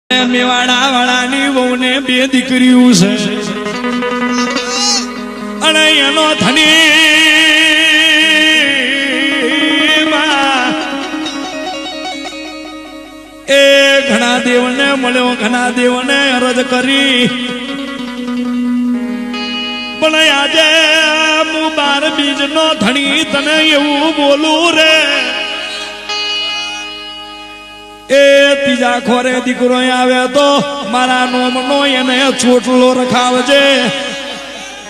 મેવાડા વાળાની વહુને બે દીકરીઓ છે અને એનો ધણી એ ઘણા દેવને મળ્યો, ઘણા દેવને અરજ કરી, પણ આજે હું 12 બીજનો ધણી તને એવું બોલું રે, એ ત્રીજા ખોરે દીકરો આવે તો મારા નોમનો એને ચોટલો રખાવજે.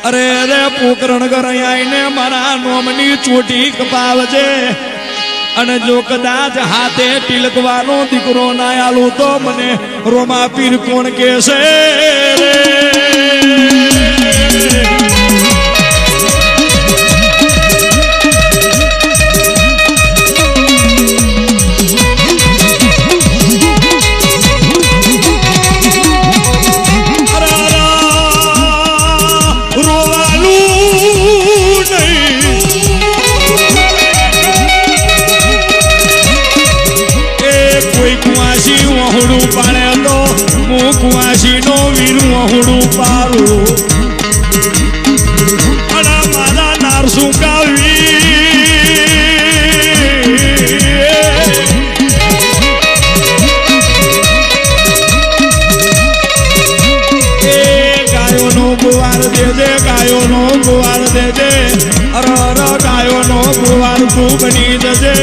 અરે રે પોકરણ ઘરે આવીને મારા નોમની ચોટી કપાવજે. અને જો કદાચ હાથે તિલકવાનો દીકરો ના આલું તો મને રોમા પીર કોણ કહેશે રે. કુવાસી નો વીરું અહુડું પારું અને મારા નારસું કાવી એ ગાયોનો ગુવાર દેજે, ગાયોનો ગુવાર દેજે. અરે અરે ગાયોનો ગુવાર તું બની જજે.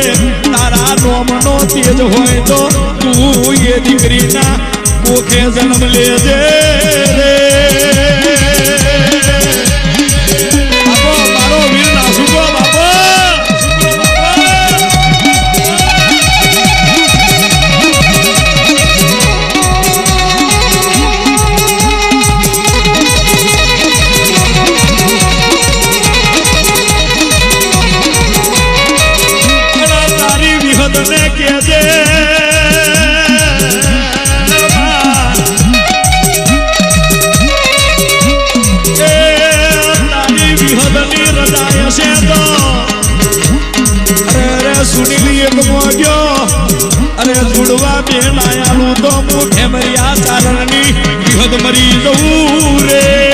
તારા નોમનો તેજ હોય તો તું એ દીકરીના મુખે જન્મ લેજે રે. બાપો મારો વીર નાસુકો બાપો. તારી વિહદ ને કેજે સુનીલી એક મોગ્યો અરે જોડવા બેન આયાલું તો હું ખેમરિયા ચારણની વિહદ મરી જવું રે.